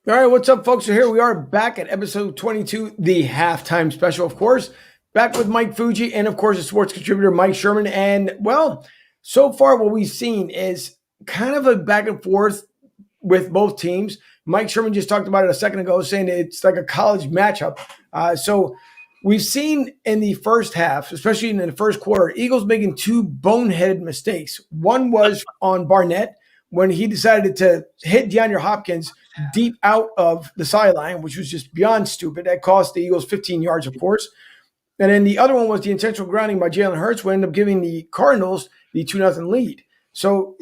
All right, what's up, folks? So here we are back at episode 22, the halftime special, of course. Back with Mike Fuji and, of course, the sports contributor Mike Sherman. And, well, so far what we've seen is kind of a back and forth with both teams. Mike Sherman just talked about it a second ago, saying it's like a college matchup. So we've seen in the first half, especially in the first quarter, Eagles making two boneheaded mistakes. One was on Barnett when he decided to hit DeAndre Hopkins deep out of the sideline, which was just beyond stupid. That cost the Eagles 15 yards, of course. And then the other one was the intentional grounding by Jalen Hurts, which ended up giving the Cardinals the 2-0 lead. So,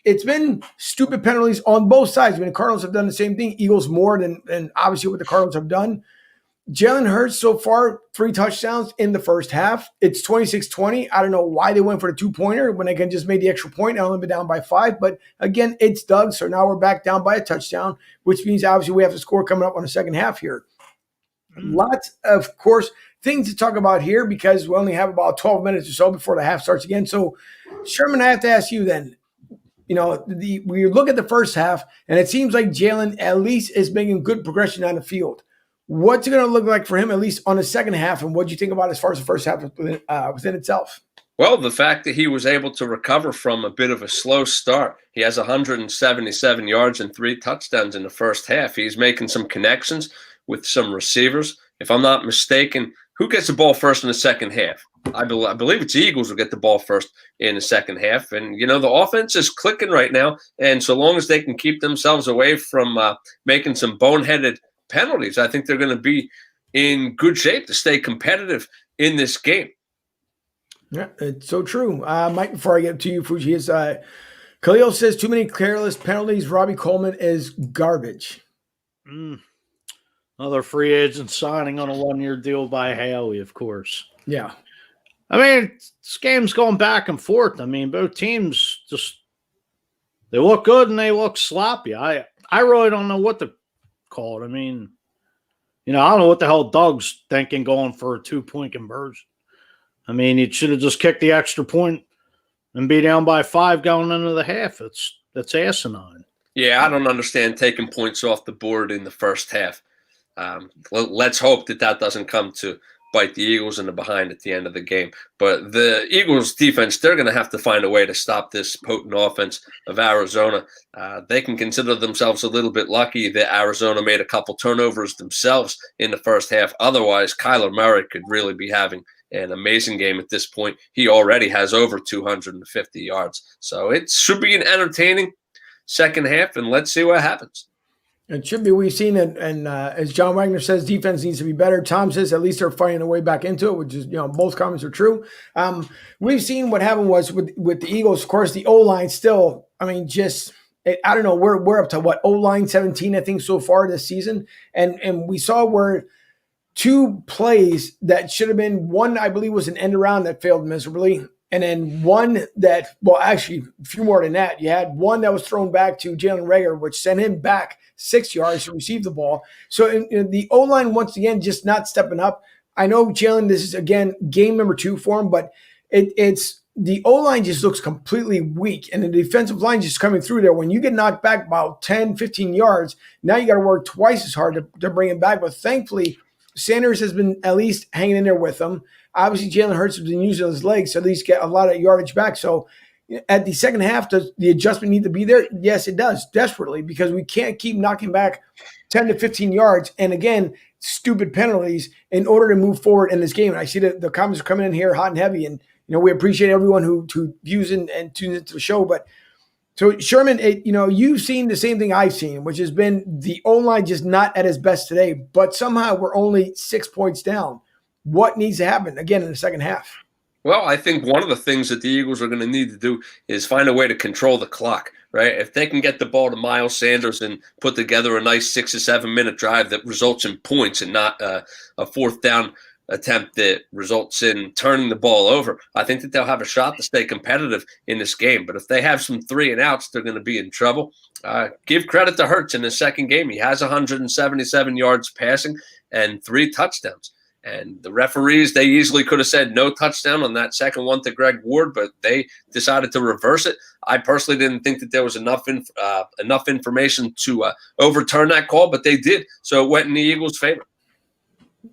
it's been stupid penalties on both sides. I mean, the Cardinals have done the same thing. Eagles more than obviously what the Cardinals have done. Jalen Hurts so far, 3 touchdowns in the first half. It's 26-20. I don't know why they went for the 2-pointer when they can just made the extra point and only been down by 5. But again, it's Doug. So now we're back down by a touchdown, which means obviously we have to score coming up on the second half here. Lots of course, things to talk about here because we only have about 12 minutes or so before the half starts again. So, Sherman, I have to ask you then, we look at the first half and it seems like Jalen at least is making good progression on the field. What's it going to look like for him, at least on the second half? And what do you think about as far as the first half within itself? Well, the fact that he was able to recover from a bit of a slow start. He has 177 yards and 3 touchdowns in the first half. He's making some connections with some receivers. If I'm not mistaken, who gets the ball first in the second half? I believe it's the Eagles who get the ball first in the second half. And, the offense is clicking right now. And so long as they can keep themselves away from making some boneheaded penalties, I think they're going to be in good shape to stay competitive in this game. Yeah, it's so true. Mike, before I get to you, Fuji, is Khalil says too many careless penalties. Robbie Coleman is garbage. Another free agent signing on a 1-year deal by Haley, of course. Yeah. I mean, this game's going back and forth. I mean, both teams they look good and they look sloppy. I really don't know what to call it. I mean, I don't know what the hell Doug's thinking going for a 2-point conversion. I mean, he should have just kicked the extra point and be down by 5 going into the half. That's asinine. Yeah, I don't understand taking points off the board in the first half. Let's hope that doesn't come to bite the Eagles in the behind at the end of the game. But the Eagles defense, they're going to have to find a way to stop this potent offense of Arizona. They can consider themselves a little bit lucky that Arizona made a couple turnovers themselves in the first half. Otherwise, Kyler Murray could really be having an amazing game at this point. He already has over 250 yards. So it should be an entertaining second half, and let's see what happens. It should be. We've seen it, and as John Wagner says, defense needs to be better. Tom says at least they're finding a way back into it, which is, both comments are true. We've seen what happened was with the Eagles. Of course, the O-line still, I don't know, we're up to what, O-line 17, I think, so far this season. And we saw where 2 plays that should have been, one, I believe, was an end around that failed miserably. And then one that, well, actually, a few more than that. You had one that was thrown back to Jalen Reagor, which sent him back 6 yards to receive the ball. So the O-line, once again, just not stepping up. I know Jalen, this is, again, game number 2 for him, but it's the O-line just looks completely weak. And the defensive line just coming through there. When you get knocked back about 10, 15 yards, now you got to work twice as hard to bring it back. But thankfully, Sanders has been at least hanging in there with them. Obviously, Jalen Hurts has been using his legs, so at least get a lot of yardage back. So at the second half, does the adjustment need to be there? Yes, it does, desperately, because we can't keep knocking back 10 to 15 yards. And again, stupid penalties in order to move forward in this game. And I see that the comments are coming in here hot and heavy. And, we appreciate everyone who views and tunes into the show. But so, Sherman, you've seen the same thing I've seen, which has been the O-line just not at its best today. But somehow we're only 6 points down. What needs to happen, again, in the second half? Well, I think one of the things that the Eagles are going to need to do is find a way to control the clock, right? If they can get the ball to Miles Sanders and put together a nice 6 or 7 minute drive that results in points and not a 4th down attempt that results in turning the ball over, I think that they'll have a shot to stay competitive in this game. But if they have some 3 and outs, they're going to be in trouble. Give credit to Hurts in his second game. He has 177 yards passing and 3 touchdowns. And the referees, they easily could have said no touchdown on that second one to Greg Ward, but they decided to reverse it. I personally didn't think that there was enough information to overturn that call, but they did. So it went in the Eagles' favor.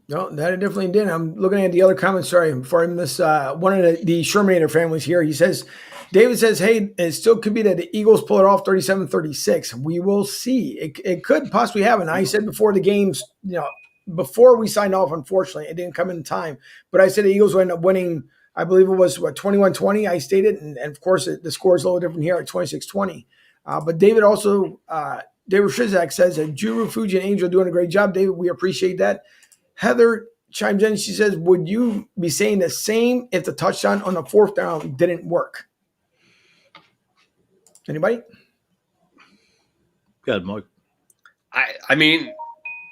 No, that it definitely did. I'm looking at the other comments. Sorry, before I miss one of the Shermanator families here. He says, David says, hey, it still could be that the Eagles pull it off 37-36. We will see. It could possibly happen. I said before the games, before we signed off, unfortunately, it didn't come in time. But I said the Eagles would end up winning, I believe it was, 21-20, I stated. And of course, the score is a little different here at 26-20. But David also, David Shizak says that Juru, Fuji, and Angel are doing a great job. David, we appreciate that. Heather chimes in. She says, would you be saying the same if the touchdown on the fourth down didn't work? Anybody? Good, Mike. I mean,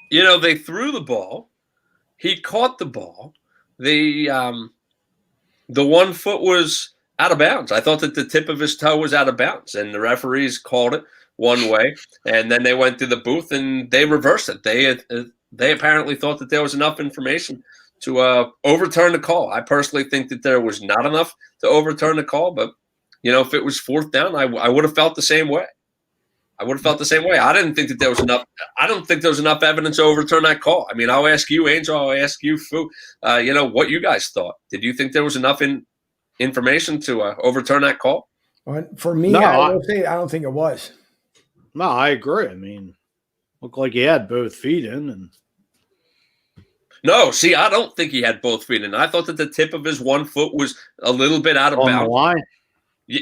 they threw the ball. He caught the ball. The 1 foot was out of bounds. I thought that the tip of his toe was out of bounds, and the referees called it one way, and then they went to the booth and they reversed it. They apparently thought that there was enough information to overturn the call. I personally think that there was not enough to overturn the call, but if it was fourth down, I would have felt the same way. I didn't think that there was enough. I don't think there was enough evidence to overturn that call. I mean, I'll ask you, Angel. I'll ask you, Fu. What you guys thought. Did you think there was enough information to overturn that call? For me, No, I don't think it was. No, I agree. I mean, looked like he had both feet in, and no, see, I don't think he had both feet in. I thought that the tip of his 1 foot was a little bit out of on bounds. the line.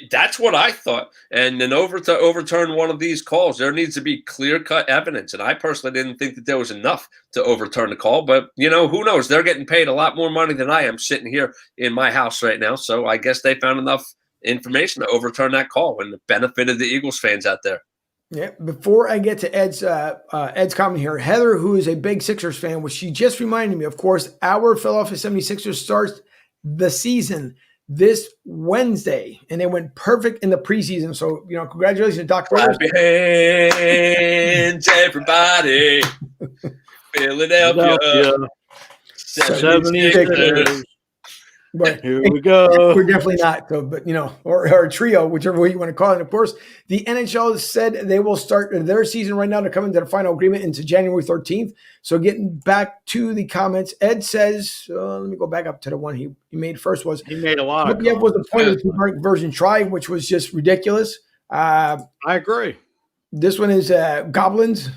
That's what I thought. And then to overturn one of these calls, there needs to be clear-cut evidence. And I personally didn't think that there was enough to overturn the call. But, who knows? They're getting paid a lot more money than I am sitting here in my house right now. So I guess they found enough information to overturn that call and the benefit of the Eagles fans out there. Yeah. Before I get to Ed's comment here, Heather, who is a big Sixers fan, which she just reminded me, of course, our Philadelphia 76ers starts the season this Wednesday, and they went perfect in the preseason. So, congratulations to Doc Rivers. Happy hands, everybody. Philadelphia 76ers. But Here we go. We're definitely not, so, but or a trio, whichever way you want to call it. And of course, the NHL said they will start their season right now to come into the final agreement into January 13th. So getting back to the comments, Ed says, let me go back up to the one he made first was He made a lot of was the point of the version try, which was just ridiculous. I agree. This one is Goblins,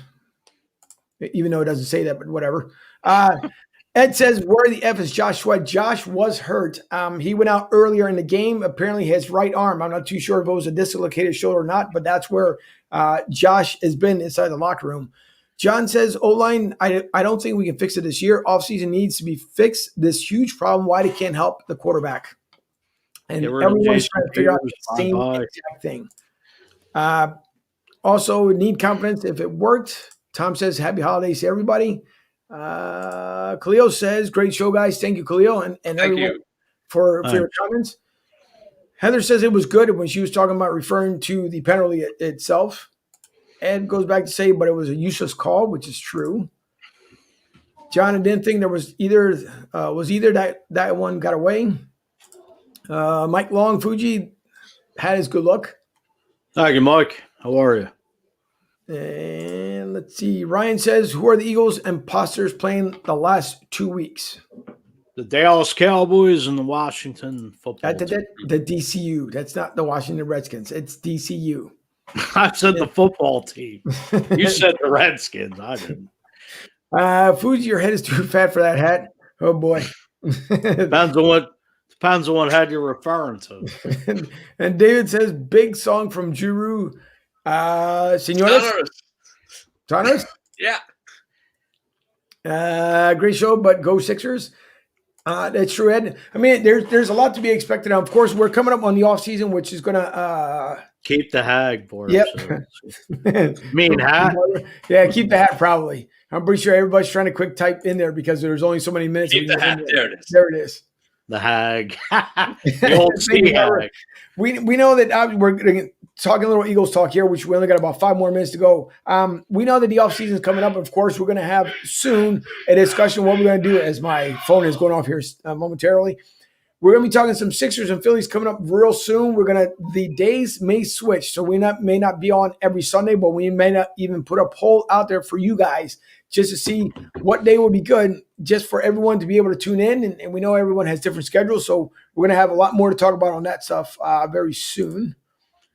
even though it doesn't say that, but whatever. Ed says, where the F is Josh Sweat? Josh was hurt. He went out earlier in the game. Apparently his right arm, I'm not too sure if it was a dislocated shoulder or not, but that's where Josh has been inside the locker room. John says, O-line, I don't think we can fix it this year. Offseason needs to be fixed. This huge problem, why they can't help the quarterback. And everyone's trying to figure out the same exact thing. Also, need confidence if it worked. Tom says, happy holidays to everybody. Khalil says, great show, guys. Thank you, Khalil, and Thank you for your comments. Heather says it was good when she was talking about referring to the penalty itself. Ed goes back to say, but it was a useless call, which is true. John, I didn't think there was either that one got away. Mike Long, Fuji had his good luck. Thank you, Mike. How are you? And let's see. Ryan says, who are the Eagles imposters playing the last 2 weeks? The Dallas Cowboys and the Washington football team. The DCU. That's not the Washington Redskins. It's DCU. I said the football team. You said the Redskins. I didn't. Fuji, your head is too fat for that hat. Oh, boy. Depends on what head you're referring to. And David says, big song from Juru. Senores? Toners? Yeah. Great show, but go Sixers. That's true, Ed. I mean, there's a lot to be expected. Now, of course, we're coming up on the off season, which is gonna keep the hag for yep. Mean hat. Yeah, keep the hat probably. I'm pretty sure everybody's trying to quick type in there because there's only so many minutes. Keep the hat. There it is. There it is. The hag. The old Thank you, sea Barbara. hag. We know that we're going to talking a little Eagles talk here, which we only got about 5 more minutes to go. We know that the offseason is coming up. Of course, we're going to have soon a discussion of what we're going to do, as my phone is going off here momentarily. We're going to be talking some Sixers and Phillies coming up real soon. The days may switch, so we may not be on every Sunday, but we may not even put a poll out there for you guys just to see what day would be good, just for everyone to be able to tune in. And we know everyone has different schedules, so we're going to have a lot more to talk about on that stuff very soon.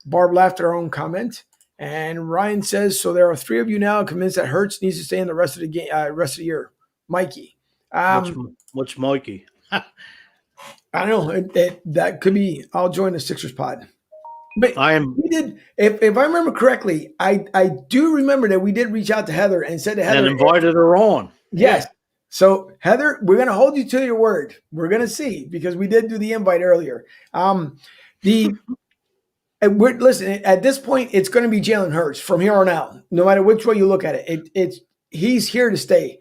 Barb laughed at our own comment, and Ryan says, "So there are 3 of you now convinced that Hurts needs to stay in the rest of the game, rest of the year." Mikey, What's Mikey? I don't know. That could be. I'll join the Sixers pod. But we did. If I remember correctly, I do remember that we did reach out to Heather and said to Heather and invited her on. Yes. Yeah. So Heather, we're going to hold you to your word. We're going to see, because we did do the invite earlier. Listen, at this point, it's going to be Jalen Hurts from here on out. No matter which way you look at it, he's here to stay.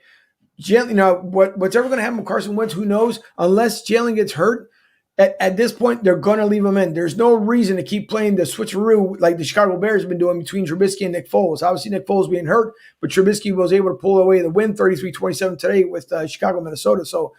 What's ever going to happen with Carson Wentz, who knows? Unless Jalen gets hurt, at this point, they're going to leave him in. There's no reason to keep playing the switcheroo like the Chicago Bears have been doing between Trubisky and Nick Foles. Obviously, Nick Foles being hurt, but Trubisky was able to pull away the win 33-27 today with Chicago, Minnesota. So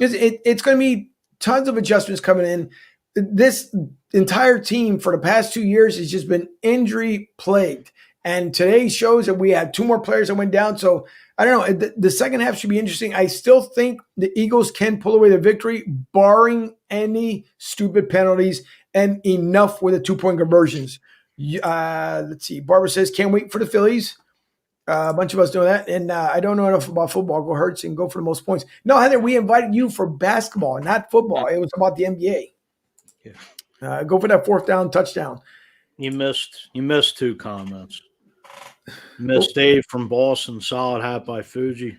it's going to be tons of adjustments coming in. This entire team for the past 2 years has just been injury plagued. And today shows that we had 2 more players that went down. So I don't know. The second half should be interesting. I still think the Eagles can pull away the victory, barring any stupid penalties and enough with the 2-point conversions. Let's see. Barbara says, "Can't wait for the Phillies." A bunch of us know that. And I don't know enough about football. Go Hurts and go for the most points. No, Heather, we invited you for basketball, not football. It was about the NBA. Yeah. Go for that 4th down touchdown. You missed 2 comments. Miss Dave from Boston, solid hat by Fuji.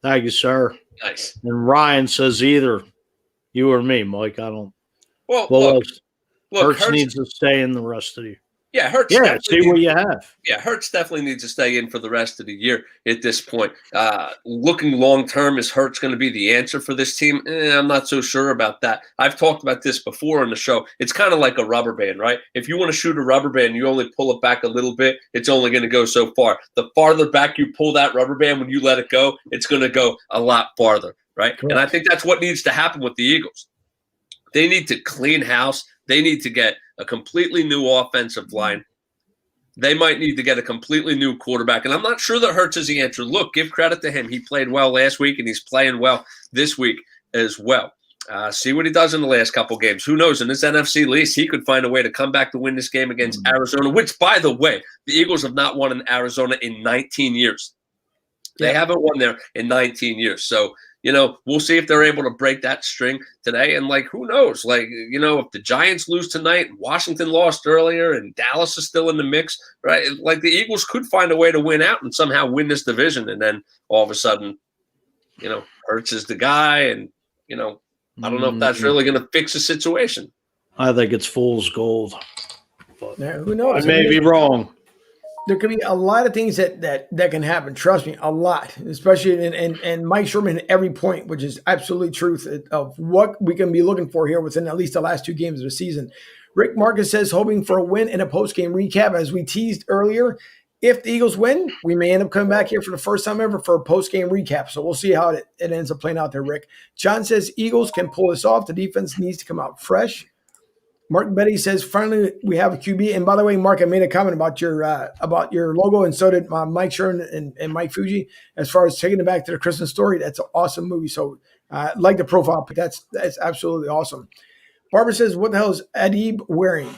Thank you, sir. Nice. And Ryan says either you or me, Mike. I don't. Well, look, Hurts needs to stay in the rest of the year. Yeah, Hurts. Yeah, see what you have. Yeah, Hurts definitely needs to stay in for the rest of the year at this point. Looking long term, is Hurts going to be the answer for this team? I'm not so sure about that. I've talked about this before on the show. It's kind of like a rubber band, right? If you want to shoot a rubber band, you only pull it back a little bit. It's only going to go so far. The farther back you pull that rubber band, when you let it go, it's going to go a lot farther, right? Correct. And I think that's what needs to happen with the Eagles. They need to clean house. They need to get a completely new offensive line. They might need to get a completely new quarterback. And I'm not sure that Hurts is the answer. Look, give credit to him. He played well last week, and he's playing well this week as well. See what he does in the last couple games. Who knows? In this NFC least, he could find a way to come back to win this game against Arizona, which, by the way, the Eagles have not won in Arizona in 19 years. They haven't won there in 19 years. So, we'll see if they're able to break that string today. And, who knows? If the Giants lose tonight, Washington lost earlier, and Dallas is still in the mix, right? The Eagles could find a way to win out and somehow win this division. And then all of a sudden, Hurts is the guy. And, I don't know if that's really going to fix the situation. I think it's fool's gold. But who knows? I may be wrong. There could be a lot of things that can happen. Trust me, a lot, especially and Mike Sherman at every point, which is absolutely truth of what we can be looking for here within at least the last 2 games of the season. Rick Marcus says, hoping for a win in a post-game recap. As we teased earlier, if the Eagles win, we may end up coming back here for the first time ever for a post-game recap. So we'll see how it ends up playing out there, Rick. John says, Eagles can pull this off. The defense needs to come out fresh. Mark Betty says, finally, we have a QB. And by the way, Mark, I made a comment about your logo, and so did Mike Sherman and Mike Fuji. As far as taking it back to the Christmas Story, that's an awesome movie. So like the profile pic. That's absolutely awesome. Barbara says, what the hell is Adib wearing?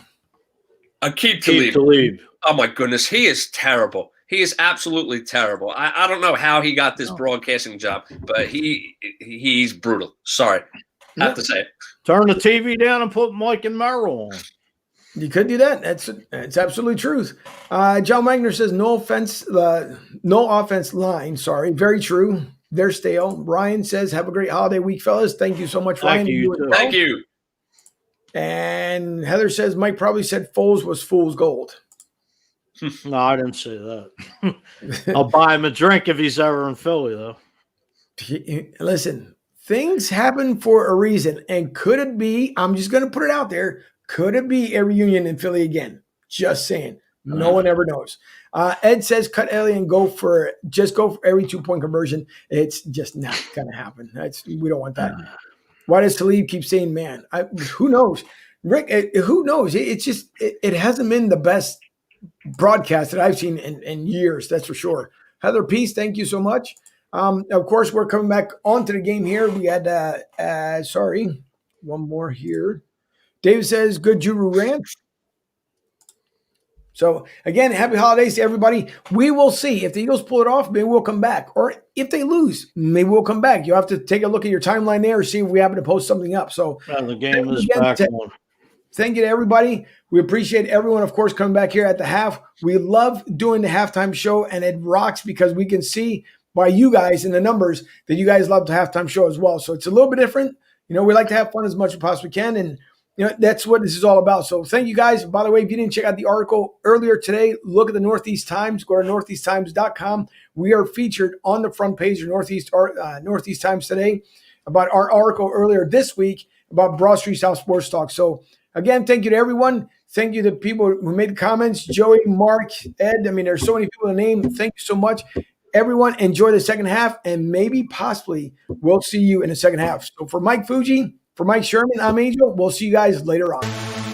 Aqib Talib. Oh, my goodness. He is terrible. He is absolutely terrible. I don't know how he got this broadcasting job, but he's brutal. Sorry. I have to say it. Turn the TV down and put Mike and Merrill on. You could do that. That's absolutely truth. John Wagner says, no offense line. Sorry. Very true. They're stale. Ryan says, have a great holiday week, fellas. Thank you so much, Ryan. Thank you. And Heather says, Mike probably said Foles was fool's gold. No, I didn't say that. I'll buy him a drink if he's ever in Philly, though. Listen, things happen for a reason. And could it be, I'm just going to put it out there, could it be a reunion in Philly again? Just saying. No one ever knows. Ed says cut Elliott and go for every 2-point conversion. It's just not going to happen. We don't want that. Why does Talib keep saying man? Who knows? Rick, who knows? It hasn't been the best broadcast that I've seen in years, that's for sure. Heather Peace, thank you so much. Of course, we're coming back onto the game here. We had, one more here. David says, good Juru rant. So, again, happy holidays to everybody. We will see. If the Eagles pull it off, maybe we'll come back. Or if they lose, maybe we'll come back. You'll have to take a look at your timeline there or see if we happen to post something up. So, the game is back on. Thank you to everybody. We appreciate everyone, of course, coming back here at the half. We love doing the halftime show, and it rocks because we can see by you guys in the numbers that you guys love the halftime show as well. So it's a little bit different. We like to have fun as much as we possibly can, and that's what this is all about. So thank you guys. By the way, if you didn't check out the article earlier today, look at the Northeast Times. Go to northeasttimes.com. We are featured on the front page of Northeast Times today about our article earlier this week about Broad Street South Sports Talk. So again, thank you to everyone. Thank you to people who made the comments. Joey, Mark, Ed. There's so many people to name. Thank you so much. Everyone, enjoy the second half, and maybe, possibly, we'll see you in the second half. So for Mike Fuji, for Mike Sherman, I'm Angel. We'll see you guys later on.